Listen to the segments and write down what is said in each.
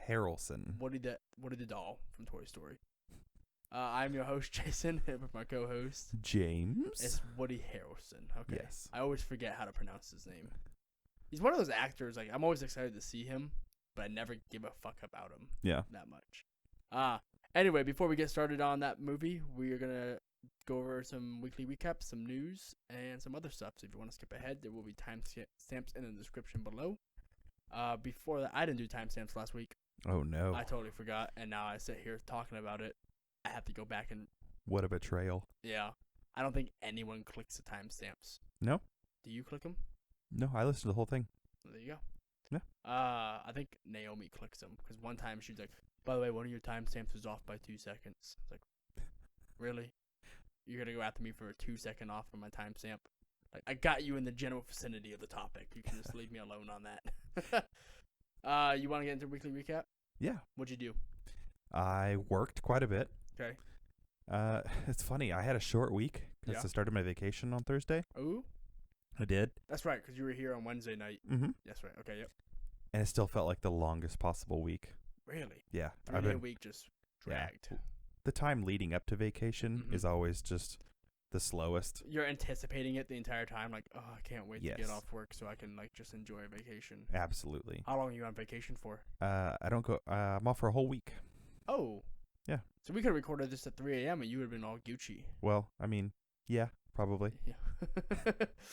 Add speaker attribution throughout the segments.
Speaker 1: Harrelson.
Speaker 2: Woody the doll from Toy Story. I'm your host, Jason, here with my co-host,
Speaker 1: James.
Speaker 2: It's Woody Harrelson. Okay.
Speaker 1: Yes.
Speaker 2: I always forget how to pronounce his name. He's one of those actors, like, I'm always excited to see him, but I never give a fuck about him that much. Anyway, before we get started on that movie, we are going to go over some weekly recaps, some news, and some other stuff. So if you want to skip ahead, there will be timestamps in the description below. Before that, I didn't do timestamps last week.
Speaker 1: Oh, no.
Speaker 2: I totally forgot, and now I sit here talking about it. I have to go back and...
Speaker 1: What a betrayal.
Speaker 2: Yeah. I don't think anyone clicks the timestamps.
Speaker 1: No?
Speaker 2: Do you click them?
Speaker 1: No, I listened to the whole thing.
Speaker 2: There you go.
Speaker 1: Yeah.
Speaker 2: I think Naomi clicks them, because one time she was like, by the way, one of your timestamps was off by 2 seconds. It's like, really? You're going to go after me for a 2-second off from my timestamp? Like, I got you in the general vicinity of the topic. You can just leave me alone on that. You want to get into a weekly recap?
Speaker 1: Yeah.
Speaker 2: What'd you do?
Speaker 1: I worked quite a bit.
Speaker 2: Okay.
Speaker 1: It's funny. I had a short week because I started my vacation on Thursday.
Speaker 2: Ooh.
Speaker 1: I did.
Speaker 2: That's right, because you were here on Wednesday night.
Speaker 1: Mm-hmm.
Speaker 2: That's right. Okay, yep.
Speaker 1: And it still felt like the longest possible week.
Speaker 2: Really?
Speaker 1: Yeah.
Speaker 2: 3-day week just dragged.
Speaker 1: Yeah. The time leading up to vacation is always just the slowest.
Speaker 2: You're anticipating it the entire time, like, oh, I can't wait to get off work so I can, like, just enjoy a vacation.
Speaker 1: Absolutely.
Speaker 2: How long are you on vacation for?
Speaker 1: I don't go, I'm off for a whole week.
Speaker 2: Oh.
Speaker 1: Yeah.
Speaker 2: So we could have recorded this at 3 a.m. and you would have been all Gucci.
Speaker 1: Well, I mean, yeah, probably.
Speaker 2: Yeah.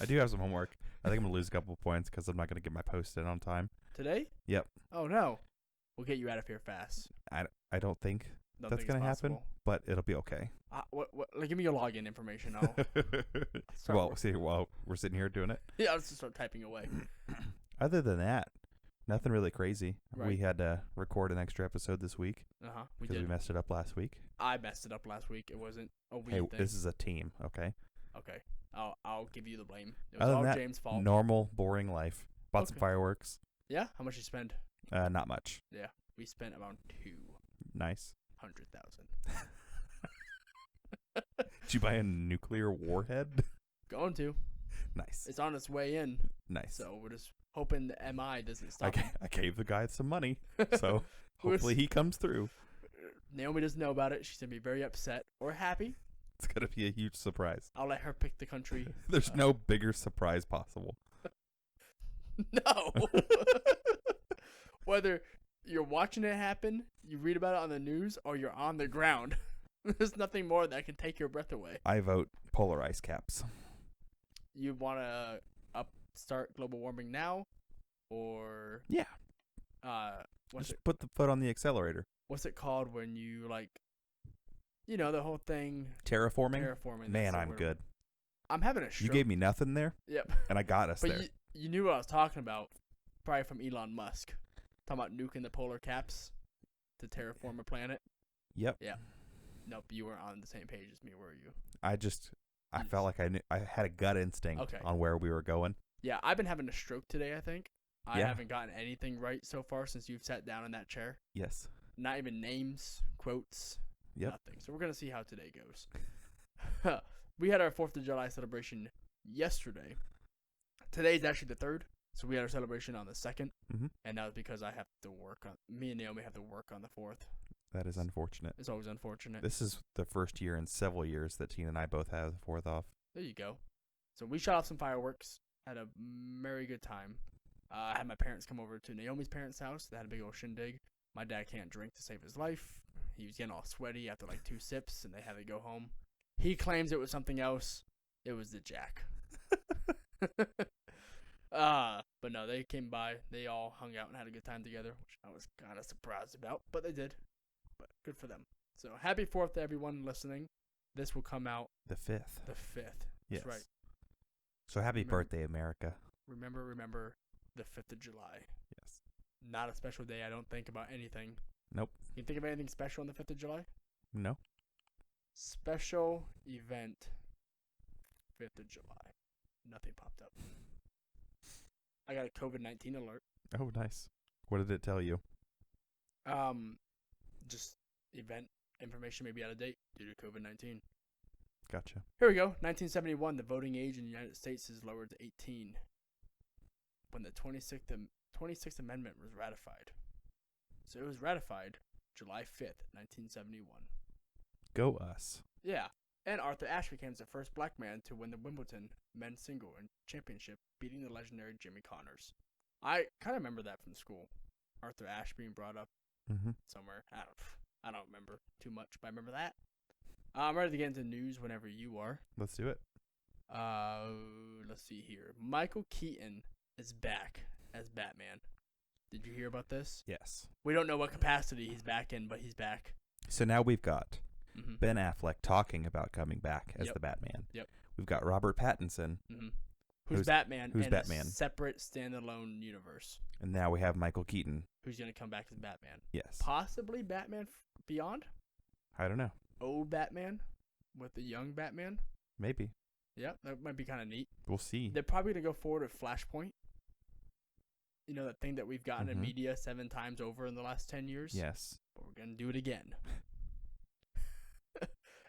Speaker 1: I do have some homework. I think I'm going to lose a couple of points because I'm not going to get my post in on time.
Speaker 2: Today?
Speaker 1: Yep.
Speaker 2: Oh, no. We'll get you out of here fast.
Speaker 1: I don't think that's going to happen, but it'll be okay.
Speaker 2: Like, give me your login information.
Speaker 1: Well, see, while we're sitting here doing it.
Speaker 2: Yeah, I'll just start typing away.
Speaker 1: Other than that, nothing really crazy.
Speaker 2: Right.
Speaker 1: We had to record an extra episode this week.
Speaker 2: We
Speaker 1: because
Speaker 2: did.
Speaker 1: we messed it up last week.
Speaker 2: I messed it up last week. It wasn't a weed thing.
Speaker 1: This is a team, okay?
Speaker 2: Okay. I'll give you the blame. It was
Speaker 1: Other
Speaker 2: all
Speaker 1: than that,
Speaker 2: James' fault.
Speaker 1: Normal, boring life. Bought some fireworks.
Speaker 2: Yeah? How much you spend?
Speaker 1: Not much.
Speaker 2: Yeah. We spent around
Speaker 1: Nice.
Speaker 2: 200,000.
Speaker 1: Did you buy a nuclear warhead?
Speaker 2: Going to.
Speaker 1: Nice.
Speaker 2: It's on its way in.
Speaker 1: Nice.
Speaker 2: So we're just hoping the MI doesn't stop.
Speaker 1: I gave the guy some money, so hopefully he comes through.
Speaker 2: Naomi doesn't know about it. She's going to be very upset or happy.
Speaker 1: It's going to be a huge surprise.
Speaker 2: I'll let her pick the country.
Speaker 1: There's no bigger surprise possible.
Speaker 2: No. Whether you're watching it happen, you read about it on the news, or you're on the ground, there's nothing more that can take your breath away.
Speaker 1: I vote polar ice caps.
Speaker 2: You want to start global warming now, or
Speaker 1: Just put the foot on the accelerator.
Speaker 2: What's it called when you, like, you know, the whole thing?
Speaker 1: Terraforming. Man, I'm
Speaker 2: word.
Speaker 1: good.
Speaker 2: I'm having a stroke.
Speaker 1: You gave me nothing there.
Speaker 2: Yep.
Speaker 1: And I got us there.
Speaker 2: But you knew what I was talking about, probably from Elon Musk. Talking about nuking the polar caps to terraform a planet.
Speaker 1: Yep.
Speaker 2: Yeah. Nope, you weren't on the same page as me, were you?
Speaker 1: I felt like I had a gut instinct on where we were going.
Speaker 2: Yeah, I've been having a stroke today, I think. I haven't gotten anything right so far since you've sat down in that chair.
Speaker 1: Yes.
Speaker 2: Not even names, quotes, nothing. So we're going to see how today goes. We had our 4th of July celebration yesterday. Today's actually the 3rd. So we had our celebration on the 2nd. And that was because me and Naomi have to work on the 4th.
Speaker 1: That is unfortunate.
Speaker 2: It's always unfortunate.
Speaker 1: This is the first year in several years that Tina and I both have the 4th off.
Speaker 2: There you go. So we shot off some fireworks. Had a very good time. I had my parents come over to Naomi's parents' house. They had a big old shindig. My dad can't drink to save his life. He was getting all sweaty after like 2 sips, and they had to go home. He claims it was something else. It was the Jack. But no, they came by. They all hung out and had a good time together, which I was kind of surprised about, but they did. But good for them. So happy 4th to everyone listening. This will come out
Speaker 1: the 5th.
Speaker 2: The 5th.
Speaker 1: Yes.
Speaker 2: That's right.
Speaker 1: So happy birthday, America.
Speaker 2: Remember the 5th of July.
Speaker 1: Yes.
Speaker 2: Not a special day. I don't think about anything.
Speaker 1: Nope.
Speaker 2: You think of anything special on the 5th of July?
Speaker 1: No.
Speaker 2: Special event 5th of July. Nothing popped up. I got a COVID-19 alert.
Speaker 1: Oh, nice. What did it tell you?
Speaker 2: Just event information may be out of date due to COVID-19.
Speaker 1: Gotcha.
Speaker 2: Here we go. 1971, the voting age in the United States is lowered to 18 when the 26th Amendment was ratified. So it was ratified July 5th, 1971.
Speaker 1: Go us.
Speaker 2: Yeah. And Arthur Ashe became the first black man to win the Wimbledon men's single championship, beating the legendary Jimmy Connors. I kind of remember that from school. Arthur Ashe being brought up somewhere. I don't remember too much, but I remember that. I'm ready to get into news whenever you are.
Speaker 1: Let's do it.
Speaker 2: Let's see here. Michael Keaton is back as Batman. Did you hear about this?
Speaker 1: Yes.
Speaker 2: We don't know what capacity he's back in, but he's back.
Speaker 1: So now we've got Ben Affleck talking about coming back as the Batman.
Speaker 2: Yep.
Speaker 1: We've got Robert Pattinson.
Speaker 2: Who's Batman
Speaker 1: who's
Speaker 2: in
Speaker 1: Batman?
Speaker 2: A separate standalone universe.
Speaker 1: And now we have Michael Keaton.
Speaker 2: Who's going to come back as Batman.
Speaker 1: Yes.
Speaker 2: Possibly Batman Beyond?
Speaker 1: I don't know.
Speaker 2: Old Batman with the young Batman?
Speaker 1: Maybe.
Speaker 2: Yeah, that might be kind of neat.
Speaker 1: We'll see.
Speaker 2: They're probably going to go forward with Flashpoint. You know, that thing that we've gotten in media 7 times over in the last 10 years?
Speaker 1: Yes.
Speaker 2: But we're going to do it again.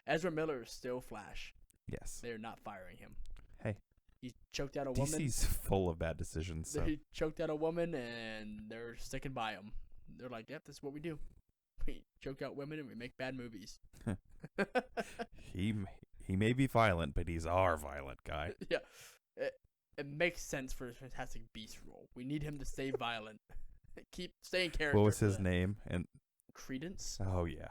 Speaker 2: Ezra Miller is still Flash.
Speaker 1: Yes.
Speaker 2: They're not firing him.
Speaker 1: Hey.
Speaker 2: He choked out a woman.
Speaker 1: DC's full of bad decisions. So.
Speaker 2: He choked out a woman, and they're sticking by him. They're like, yep, this is what we do. We choke out women, and we make bad movies.
Speaker 1: He may be violent, but he's our violent guy.
Speaker 2: Yeah. It makes sense for his Fantastic Beast role. We need him to stay violent. Keep staying character.
Speaker 1: What was his name? And
Speaker 2: Credence?
Speaker 1: Oh, yeah.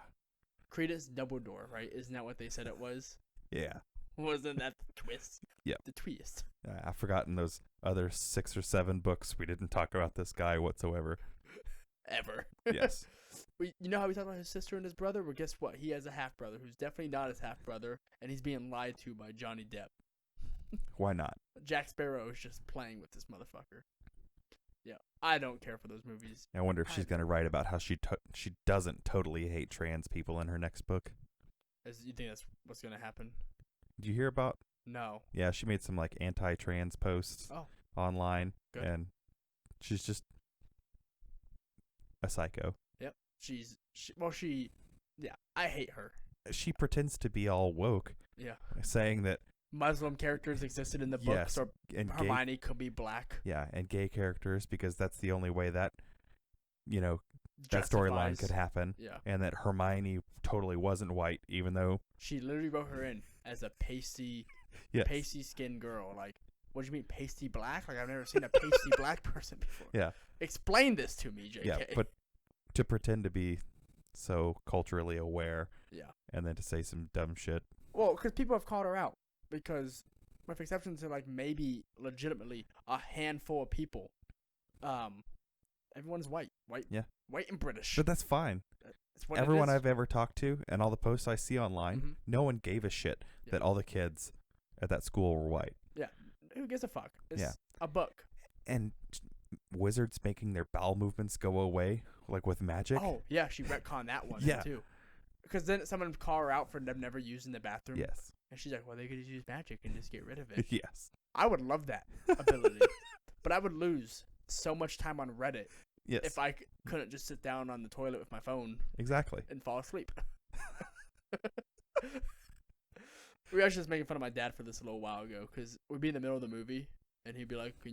Speaker 2: Credence Dumbledore, right? Isn't that what they said it was?
Speaker 1: Yeah.
Speaker 2: Wasn't that the twist?
Speaker 1: Yep.
Speaker 2: The twist.
Speaker 1: I've forgotten those other 6 or 7 books. We didn't talk about this guy whatsoever.
Speaker 2: Ever.
Speaker 1: Yes.
Speaker 2: You know how we talk about his sister and his brother? Well, guess what? He has a half-brother who's definitely not his half-brother, and he's being lied to by Johnny Depp.
Speaker 1: Why not?
Speaker 2: Jack Sparrow is just playing with this motherfucker. Yeah, I don't care for those movies.
Speaker 1: I wonder if she's going to write about how she doesn't totally hate trans people in her next book.
Speaker 2: You think that's what's going to happen?
Speaker 1: Did you hear about?
Speaker 2: No.
Speaker 1: Yeah, she made some like anti-trans posts online.
Speaker 2: Good.
Speaker 1: And she's just a psycho.
Speaker 2: Yep. I hate her.
Speaker 1: She pretends to be all woke.
Speaker 2: Yeah.
Speaker 1: Saying that
Speaker 2: Muslim characters existed in the books, or
Speaker 1: and
Speaker 2: Hermione could be black.
Speaker 1: Yeah, and gay characters, because that's the only way that, that storyline could happen.
Speaker 2: Yeah.
Speaker 1: And that Hermione totally wasn't white, even though
Speaker 2: she literally wrote her in as a pasty skinned girl. Like, what do you mean pasty black? Like, I've never seen a pasty black person before.
Speaker 1: Yeah.
Speaker 2: Explain this to me, JK.
Speaker 1: Yeah, but to pretend to be so culturally aware.
Speaker 2: Yeah.
Speaker 1: And then to say some dumb shit.
Speaker 2: Well, because people have called her out. Because, with exceptions to, like, maybe legitimately a handful of people, everyone's white. White and British.
Speaker 1: But that's fine.
Speaker 2: That's what
Speaker 1: everyone I've ever talked to and all the posts I see online, no one gave a shit that all the kids at that school were white.
Speaker 2: Yeah. Who gives a fuck? It's a book.
Speaker 1: And wizards making their bowel movements go away, like with magic.
Speaker 2: Oh, yeah. She retconned that one too. Because then someone called her out for them never using the bathroom.
Speaker 1: Yes.
Speaker 2: And she's like, well, they could just use magic and just get rid of it.
Speaker 1: Yes.
Speaker 2: I would love that ability. But I would lose so much time on Reddit if I couldn't just sit down on the toilet with my phone.
Speaker 1: Exactly.
Speaker 2: And fall asleep. We were actually just making fun of my dad for this a little while ago. Because we'd be in the middle of the movie. And he'd be like, this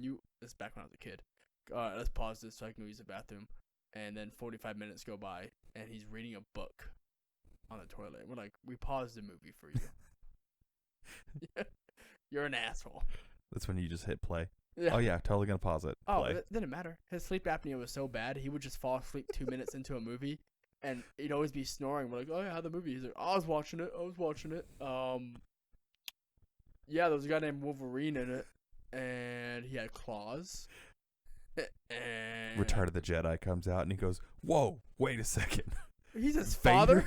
Speaker 2: is back when I was a kid. All right, let's pause this so I can use the bathroom. And then 45 minutes go by. And he's reading a book on the toilet. And we're like, we paused the movie for you. You're an asshole.
Speaker 1: That's when you just hit play.
Speaker 2: Yeah.
Speaker 1: Oh yeah, totally gonna pause it.
Speaker 2: Oh,
Speaker 1: play.
Speaker 2: It didn't matter. His sleep apnea was so bad, he would just fall asleep 2 minutes into a movie, and he'd always be snoring. We're like, oh yeah, how the movie? He's like, I was watching it. Yeah, there was a guy named Wolverine in it, and he had claws. And
Speaker 1: Return of the Jedi comes out, and he goes, whoa, wait a second.
Speaker 2: He's his father?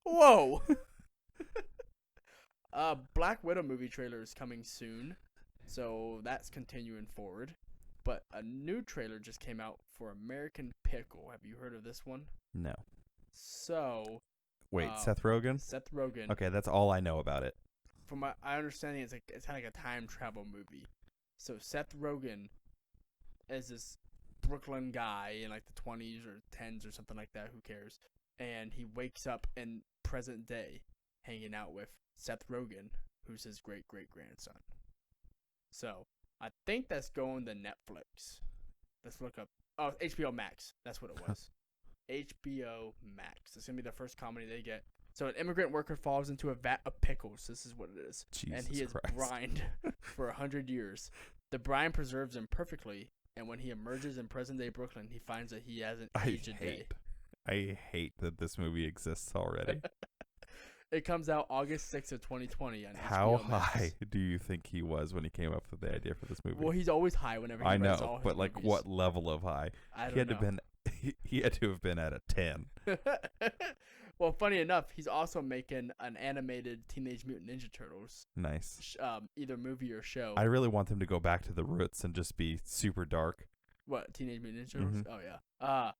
Speaker 2: Whoa. Black Widow movie trailer is coming soon, so that's continuing forward. But a new trailer just came out for American Pickle. Have you heard of this one?
Speaker 1: No.
Speaker 2: So.
Speaker 1: Wait, Seth Rogen?
Speaker 2: Seth Rogen.
Speaker 1: Okay, that's all I know about it.
Speaker 2: From my understanding, it's kind of like a time travel movie. So Seth Rogen is this Brooklyn guy in like the 20s or 10s or something like that. Who cares? And he wakes up in present day, hanging out with Seth Rogen, who's his great-great-grandson. So I think that's going to Netflix. Let's look up Oh, HBO Max. That's what it was. HBO Max. It's gonna be the first comedy they get. So an immigrant worker falls into a vat of pickles. This is what it is.
Speaker 1: Jesus
Speaker 2: and he is
Speaker 1: Christ.
Speaker 2: brined for 100 years. The brine preserves him perfectly, and when he emerges in present-day Brooklyn, he finds that he hasn't aged a day.
Speaker 1: I hate that this movie exists already.
Speaker 2: It comes out August 6th of 2020 on
Speaker 1: How
Speaker 2: HBO Max.
Speaker 1: high do you think he was when he came up with the idea for this movie?
Speaker 2: Well, he's always high whenever he writes all his
Speaker 1: but like
Speaker 2: movies.
Speaker 1: what level of high?
Speaker 2: I don't
Speaker 1: He had
Speaker 2: know.
Speaker 1: to been he had to have been at a 10.
Speaker 2: Well, funny enough, he's also making an animated Teenage Mutant Ninja Turtles.
Speaker 1: Nice.
Speaker 2: Either movie or show.
Speaker 1: I really want them to go back to the roots and just be super dark.
Speaker 2: What, Teenage Mutant Ninja Turtles?
Speaker 1: Mhm.
Speaker 2: Oh yeah.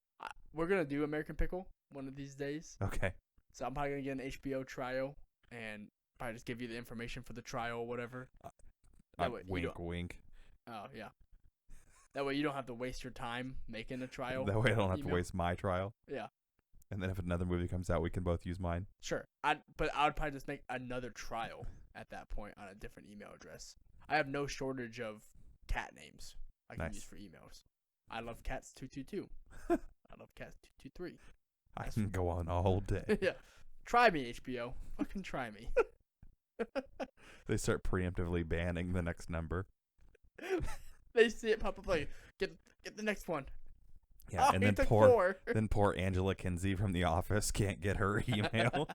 Speaker 2: We're gonna do American Pickle one of these days.
Speaker 1: Okay.
Speaker 2: So I'm probably gonna get an HBO trial and probably just give you the information for the trial or whatever.
Speaker 1: Wink, wink.
Speaker 2: Oh yeah. That way you don't have to waste your time making a trial.
Speaker 1: That way I don't have to waste my trial.
Speaker 2: Yeah.
Speaker 1: And then if another movie comes out, we can both use mine.
Speaker 2: Sure. But I would probably just make another trial at that point on a different email address. I have no shortage of cat names I can use for emails. I love cats 222. I love cats 223.
Speaker 1: I can go on all day.
Speaker 2: Yeah. Try me, HBO. Fucking try me.
Speaker 1: They start preemptively banning the next number.
Speaker 2: They see it pop up like, get the next one.
Speaker 1: Yeah,
Speaker 2: oh,
Speaker 1: and then poor Angela Kinsey from The Office can't get her email.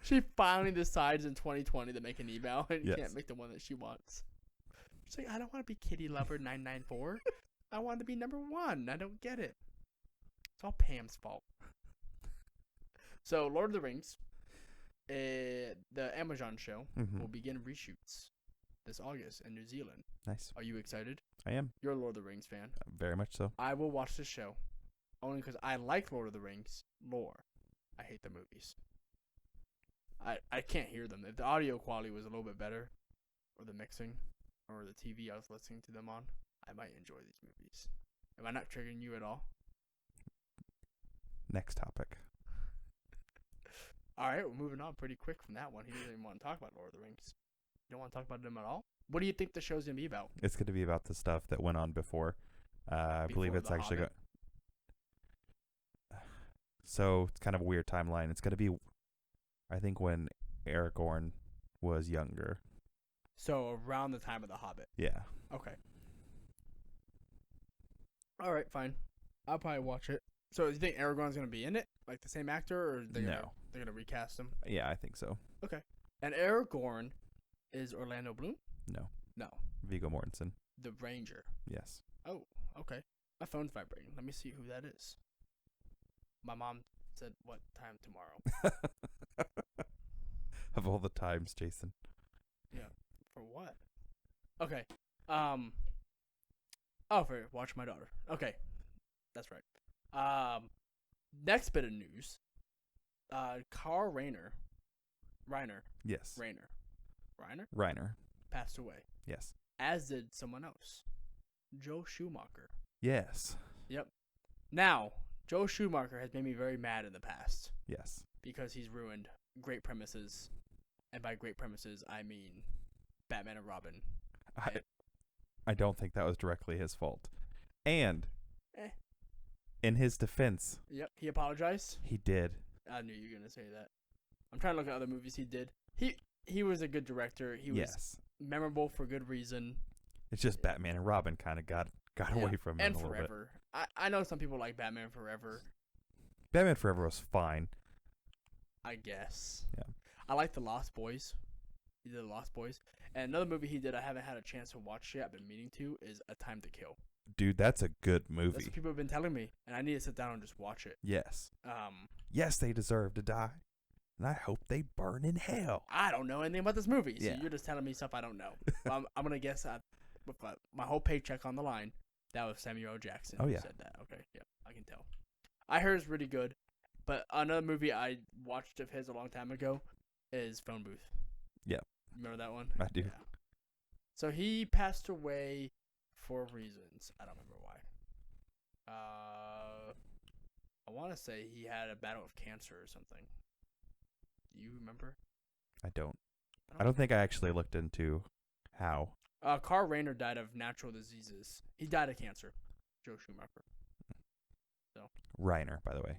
Speaker 2: She finally decides in 2020 to make an email and
Speaker 1: Yes.
Speaker 2: can't make the one that she wants. She's like, I don't want to be Kitty Lover 994. I want to be number 1. I don't get it. It's all Pam's fault. So, Lord of the Rings, the Amazon show, will begin reshoots this August in New Zealand.
Speaker 1: Nice.
Speaker 2: Are you excited?
Speaker 1: I am.
Speaker 2: You're a Lord of the Rings fan.
Speaker 1: Very much so.
Speaker 2: I will watch this show only because I like Lord of the Rings lore. I hate the movies. I can't hear them. If the audio quality was a little bit better, or the mixing, or the TV I was listening to them on, I might enjoy these movies. Am I not triggering you at all?
Speaker 1: Next topic.
Speaker 2: All right, we're moving on pretty quick from that one. He doesn't even want to talk about Lord of the Rings. You don't want to talk about them at all? What do you think the show's going to be about?
Speaker 1: It's going to be about the stuff that went on before. I believe it's actually going. So it's kind of a weird timeline. It's going to be, I think, when Aragorn was younger.
Speaker 2: So around the time of The Hobbit.
Speaker 1: Yeah.
Speaker 2: Okay. All right, fine. I'll probably watch it. So do you think Aragorn's going to be in it? Like the same actor? Or they're going to recast him?
Speaker 1: Yeah, I think so.
Speaker 2: Okay. And Aragorn is Orlando Bloom? No.
Speaker 1: Viggo Mortensen.
Speaker 2: The Ranger.
Speaker 1: Yes.
Speaker 2: Oh, okay. My phone's vibrating. Let me see who that is. My mom said, what time tomorrow?
Speaker 1: Of all the times, Jason.
Speaker 2: Yeah. For what? Okay. For watch my daughter. Okay. That's right. Next bit of news. Carl Reiner.
Speaker 1: Yes.
Speaker 2: Reiner passed away.
Speaker 1: Yes.
Speaker 2: As did someone else. Joe Schumacher.
Speaker 1: Yes.
Speaker 2: Yep. Now, Joe Schumacher has made me very mad in the past.
Speaker 1: Yes.
Speaker 2: Because he's ruined great premises. And by great premises, I mean Batman and Robin.
Speaker 1: I don't think that was directly his fault. And in his defense.
Speaker 2: Yep, he apologized.
Speaker 1: He did.
Speaker 2: I knew you were going to say that. I'm trying to look at other movies he did. He was a good director. He was memorable for good reason.
Speaker 1: It's just Batman and Robin kind of got away from him
Speaker 2: and
Speaker 1: a little
Speaker 2: Forever. Bit. I know some people like Batman Forever.
Speaker 1: Batman Forever was fine.
Speaker 2: I guess.
Speaker 1: Yeah.
Speaker 2: I like The Lost Boys. He did The Lost Boys. And another movie he did I haven't had a chance to watch yet, I've been meaning to, is A Time to Kill.
Speaker 1: Dude, that's a good movie.
Speaker 2: That's what people have been telling me, and I need to sit down and just watch it.
Speaker 1: Yes. Yes, they deserve to die. And I hope they burn in hell.
Speaker 2: I don't know anything about this movie, so
Speaker 1: yeah.
Speaker 2: You're just telling me stuff I don't know. I'm going to guess with my whole paycheck on the line, that was Samuel L. Jackson who said that. Okay, yeah, I can tell. I heard it's really good, but another movie I watched of his a long time ago is Phone Booth.
Speaker 1: Yeah.
Speaker 2: Remember that one?
Speaker 1: I do.
Speaker 2: Yeah. So he passed away for reasons. I don't remember why. I want to say he had a battle of cancer or something. Do you remember?
Speaker 1: I don't think I actually looked into how.
Speaker 2: Carl Reiner died of natural diseases. He died of cancer. Joe Schumacher. So.
Speaker 1: Reiner, by the way.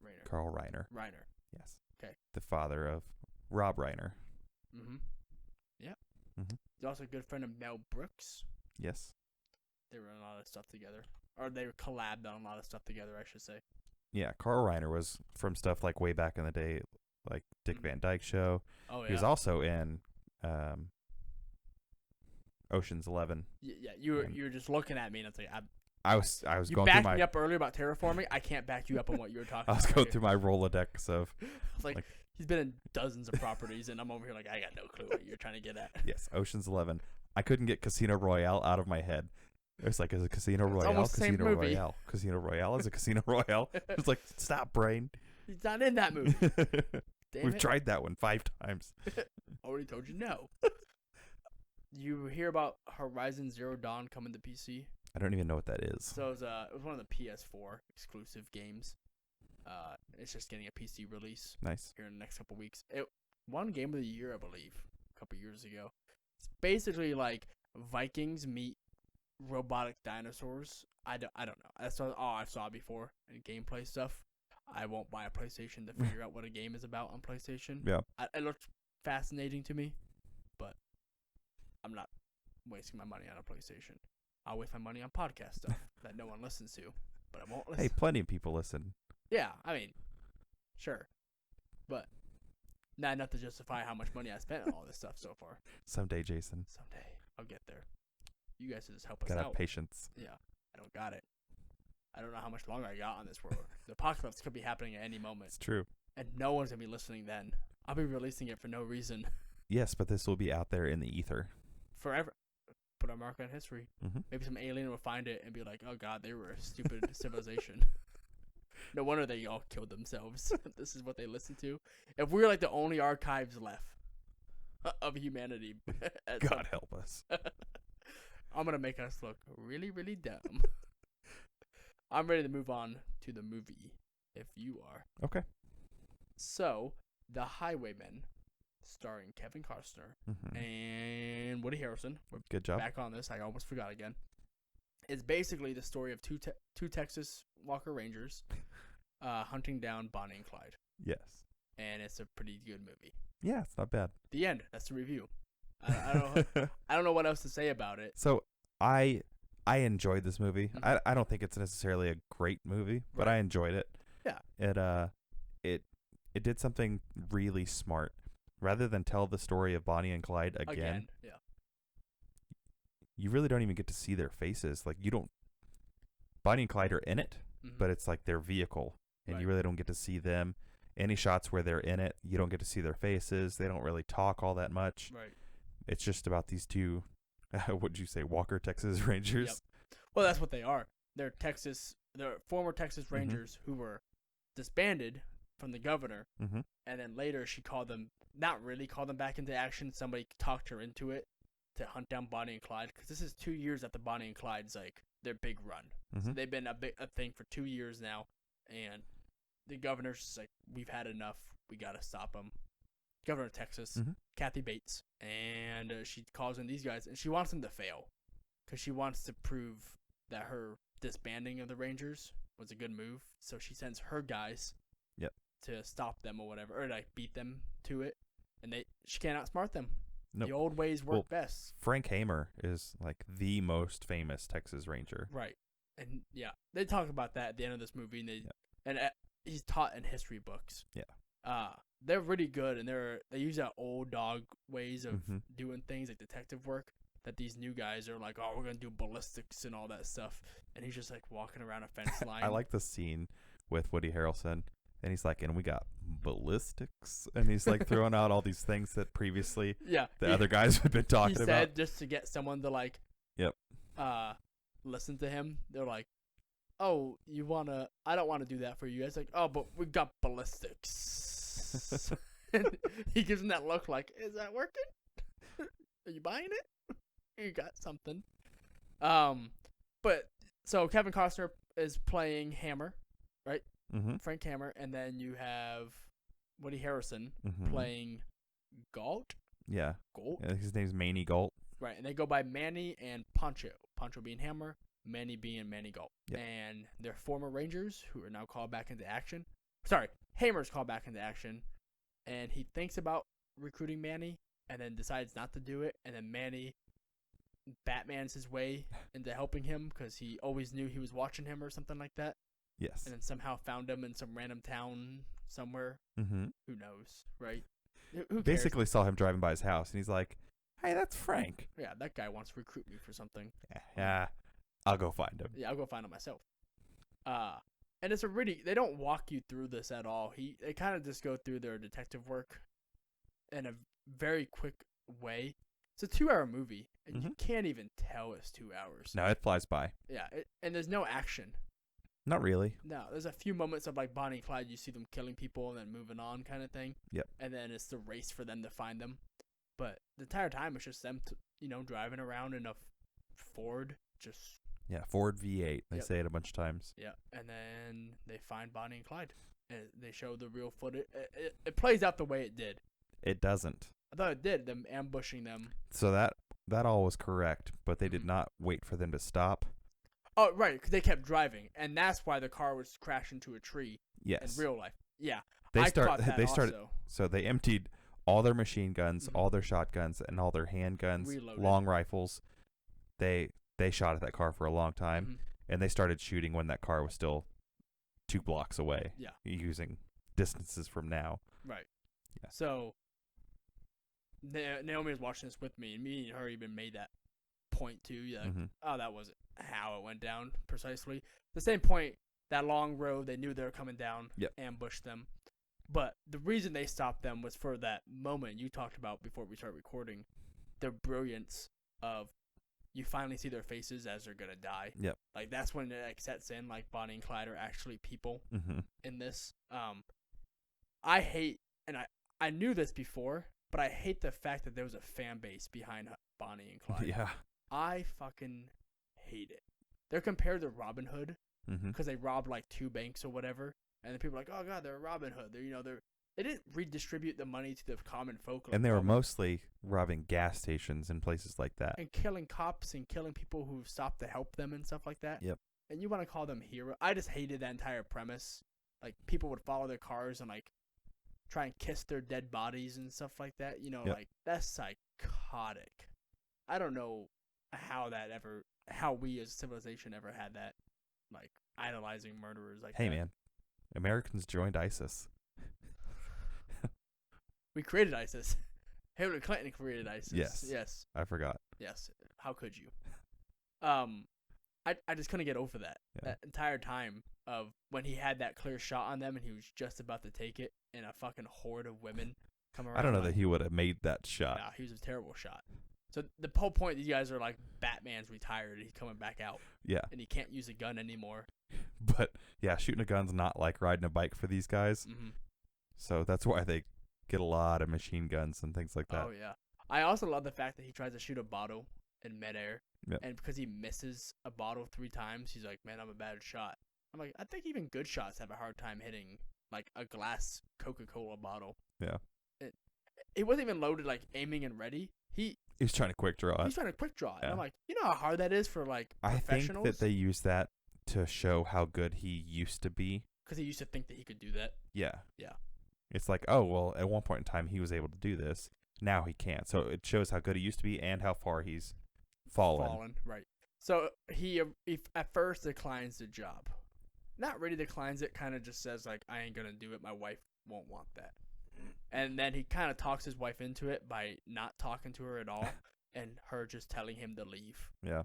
Speaker 2: Reiner.
Speaker 1: Carl Reiner.
Speaker 2: Reiner.
Speaker 1: Yes.
Speaker 2: Okay.
Speaker 1: The father of Rob Reiner.
Speaker 2: Mm-hmm. Yeah.
Speaker 1: Mm-hmm.
Speaker 2: He's also a good friend of Mel Brooks.
Speaker 1: Yes.
Speaker 2: They were on a lot of stuff together. Or they collabed on a lot of stuff together, I should say.
Speaker 1: Yeah, Carl Reiner was from stuff like way back in the day, like Dick Van Dyke Show.
Speaker 2: Oh, yeah.
Speaker 1: He was also in Ocean's 11.
Speaker 2: Yeah, you were just looking at me, and it's like
Speaker 1: I was
Speaker 2: you
Speaker 1: going through
Speaker 2: backed me up earlier about terraforming. I can't back you up on what you were talking about.
Speaker 1: I was going through my Rolodex of
Speaker 2: like he's been in dozens of properties, and I'm over here like I got no clue what you're trying to get at.
Speaker 1: Yes, Ocean's 11. I couldn't get Casino Royale out of my head. It's like, is it Casino Royale? Casino Royale. Casino Royale is a Casino Royale. It's like, stop, brain.
Speaker 2: He's not in that movie.
Speaker 1: We've tried that one 5 times.
Speaker 2: Already told you no. You hear about Horizon Zero Dawn coming to PC?
Speaker 1: I don't even know what that is.
Speaker 2: So it was one of the PS4 exclusive games. It's just getting a PC release.
Speaker 1: Nice.
Speaker 2: Here in the next couple weeks. It won Game of the Year, I believe, a couple years ago. It's basically like Vikings meet robotic dinosaurs. I don't know. That's all I saw before in gameplay stuff. I won't buy a PlayStation to figure out what a game is about on PlayStation.
Speaker 1: Yeah.
Speaker 2: It looked fascinating to me, but I'm not wasting my money on a PlayStation. I'll waste my money on podcast stuff that no one listens to, but I won't listen.
Speaker 1: Hey, plenty of people listen.
Speaker 2: Yeah, I mean, sure, but not enough to justify how much money I spent on all this stuff so far.
Speaker 1: Someday, Jason.
Speaker 2: Someday, I'll get there. You guys should just help us
Speaker 1: Gotta
Speaker 2: out.
Speaker 1: have patience.
Speaker 2: Yeah, I don't got it. I don't know how much longer I got on this world. The apocalypse could be happening at any moment.
Speaker 1: It's true.
Speaker 2: And no one's going to be listening then. I'll be releasing it for no reason.
Speaker 1: Yes, but this will be out there in the ether.
Speaker 2: Forever. Put a mark on history.
Speaker 1: Mm-hmm.
Speaker 2: Maybe some alien will find it and be like, oh god, they were a stupid civilization. No wonder they all killed themselves. This is what they listened to. If we're like the only archives left of humanity.
Speaker 1: God help us.
Speaker 2: I'm going to make us look really, really dumb. I'm ready to move on to the movie, if you are.
Speaker 1: Okay.
Speaker 2: So, The Highwaymen, starring Kevin Costner and Woody Harrelson. We're
Speaker 1: Good job.
Speaker 2: back on this. I almost forgot again. It's basically the story of two Texas Walker Rangers hunting down Bonnie and Clyde.
Speaker 1: Yes.
Speaker 2: And it's a pretty good movie.
Speaker 1: Yeah, it's not bad.
Speaker 2: The end. That's the review. I don't know what else to say about it.
Speaker 1: So, I enjoyed this movie. Mm-hmm. I don't think it's necessarily a great movie, but I enjoyed it.
Speaker 2: Yeah.
Speaker 1: It did something really smart. Rather than tell the story of Bonnie and Clyde again.
Speaker 2: Yeah.
Speaker 1: You really don't even get to see their faces. Like, you don't. Bonnie and Clyde are in it, but it's like their vehicle, and you really don't get to see them. Any shots where they're in it, you don't get to see their faces. They don't really talk all that much.
Speaker 2: Right.
Speaker 1: It's just about these two. What'd you say, Walker, Texas Rangers?
Speaker 2: Yep. Well, that's what they are. They're former Texas Rangers who were disbanded from the governor, and then later she not really called them back into action. Somebody talked her into it to hunt down Bonnie and Clyde, because this is 2 years after Bonnie and Clyde's like their big run. So they've been a thing for 2 years now, and the governor's just like, we've had enough. We gotta stop them. Governor of Texas, Kathy Bates, and she calls in these guys, and she wants them to fail, because she wants to prove that her disbanding of the Rangers was a good move. So she sends her guys to stop them or whatever, or like beat them to it, and she can't outsmart them. Nope. The old ways work best.
Speaker 1: Frank Hamer is like the most famous Texas Ranger.
Speaker 2: Right. And they talk about that at the end of this movie, and he's taught in history books. Yeah. They're really good, and they use that old dog ways of doing things like detective work, that these new guys are like, oh, we're going to do ballistics and all that stuff. And he's just like walking around a fence line.
Speaker 1: I like the scene with Woody Harrelson, and he's like, and we got ballistics, and he's like throwing out all these things that previously the other guys had been talking about. He said
Speaker 2: just to get someone to like listen to him. They're like, oh, I don't want to do that for you guys. Like, oh, but we got ballistics. And he gives him that look like, is that working? Are you buying it? You got something. But so Kevin Costner is playing Hammer, right? Frank Hammer, and then you have Woody Harrelson playing Galt.
Speaker 1: Yeah.
Speaker 2: Galt.
Speaker 1: His name's Maney Galt.
Speaker 2: Right, and they go by Manny and Pancho. Pancho being Hammer, Manny being Manny Galt.
Speaker 1: Yep.
Speaker 2: And they're former Rangers who are now called back into action. Sorry, Hammer's called back into action, and he thinks about recruiting Manny, and then decides not to do it, and then Manny Batman's his way into helping him because he always knew he was watching him or something like that.
Speaker 1: Yes.
Speaker 2: And then somehow found him in some random town somewhere.
Speaker 1: Mm-hmm.
Speaker 2: Who knows, right? Who cares?
Speaker 1: Basically saw him driving by his house, and he's like, "Hey, that's Frank.
Speaker 2: Yeah, that guy wants to recruit me for something.
Speaker 1: Yeah, I'll go find him."
Speaker 2: Yeah, I'll go find him myself. And it's they don't walk you through this at all. They kind of just go through their detective work in a very quick way. It's a 2-hour movie, and you can't even tell it's 2 hours.
Speaker 1: No, it flies by.
Speaker 2: Yeah, and there's no action.
Speaker 1: Not really.
Speaker 2: No, there's a few moments of like Bonnie and Clyde. You see them killing people and then moving on, kind of thing.
Speaker 1: Yep.
Speaker 2: And then it's the race for them to find them. But the entire time it's just them, driving around in a Ford, just.
Speaker 1: Yeah, Ford V8. They
Speaker 2: Yep.
Speaker 1: say it a bunch of times.
Speaker 2: Yeah, and then they find Bonnie and Clyde, and they show the real footage. It plays out the way it did.
Speaker 1: It doesn't.
Speaker 2: I thought it did. Them ambushing them.
Speaker 1: So that all was correct, but they did not wait for them to stop.
Speaker 2: Oh, right, because they kept driving, and that's why the car was crashed into a tree.
Speaker 1: Yes.
Speaker 2: In real life. Yeah.
Speaker 1: They
Speaker 2: started.
Speaker 1: So they emptied all their machine guns, all their shotguns, and all their handguns,
Speaker 2: Reloaded.
Speaker 1: long rifles. They shot at that car for a long time, and they started shooting when that car was still 2 blocks away.
Speaker 2: Yeah.
Speaker 1: Using distances from now.
Speaker 2: Right.
Speaker 1: Yeah.
Speaker 2: So Naomi was watching this with me, and me and her even made that point too. Yeah. Like, oh, that wasn't how it went down precisely. The same point, that long road, they knew they were coming down, ambushed them. But the reason they stopped them was for that moment you talked about before we started recording, the brilliance of you finally see their faces as they're gonna die.
Speaker 1: Yep.
Speaker 2: Like that's when it sets in. Like Bonnie and Clyde are actually people in this. I hate, and I knew this before, but I hate the fact that there was a fan base behind Bonnie and Clyde.
Speaker 1: Yeah.
Speaker 2: I fucking hate it. They're compared to Robin Hood because they robbed like 2 banks or whatever, and then people are like, oh god, they're Robin Hood. They didn't redistribute the money to the common folk.
Speaker 1: And they were mostly robbing gas stations and places like that.
Speaker 2: And killing cops and killing people who stopped to help them and stuff like that.
Speaker 1: Yep. And
Speaker 2: you want to call them heroes? I just hated that entire premise. Like, people would follow their cars and, like, try and kiss their dead bodies and stuff like that. Like, that's psychotic. I don't know how we as a civilization ever had that, like, idolizing murderers like that.
Speaker 1: Hey, man. Americans joined ISIS.
Speaker 2: We created ISIS. Hillary Clinton created ISIS. Yes.
Speaker 1: I forgot.
Speaker 2: Yes. How could you? I just couldn't get over that. That entire time of when he had that clear shot on them and he was just about to take it and a fucking horde of women come around.
Speaker 1: I don't know that he would have made that shot.
Speaker 2: No, he was a terrible shot. So the whole point, these guys are like, Batman's retired. He's coming back out.
Speaker 1: Yeah.
Speaker 2: And he can't use a gun anymore.
Speaker 1: But, yeah, shooting a gun's not like riding a bike for these guys. So that's why they get a lot of machine guns and things like that.
Speaker 2: Oh, yeah. I also love the fact that he tries to shoot a bottle in midair.
Speaker 1: Yep.
Speaker 2: And because he misses a bottle 3 times, he's like, man, I'm a bad shot. I'm like, I think even good shots have a hard time hitting, like, a glass Coca-Cola bottle.
Speaker 1: Yeah.
Speaker 2: It wasn't even loaded, like, aiming and ready. He
Speaker 1: was trying to quick draw it.
Speaker 2: He's trying to quick draw it. Yeah. And I'm like, you know how hard that is for, like, professionals?
Speaker 1: I think that they use that to show how good he used to be.
Speaker 2: Because he used to think that he could do that.
Speaker 1: Yeah.
Speaker 2: Yeah.
Speaker 1: It's like, oh, well, at one point in time, he was able to do this. Now he can't. So it shows how good he used to be and how far he's fallen.
Speaker 2: Right. So he at first declines the job. Not really declines it, kind of just says, like, I ain't going to do it. My wife won't want that. And then he kind of talks his wife into it by not talking to her at all and her just telling him to leave.
Speaker 1: Yeah.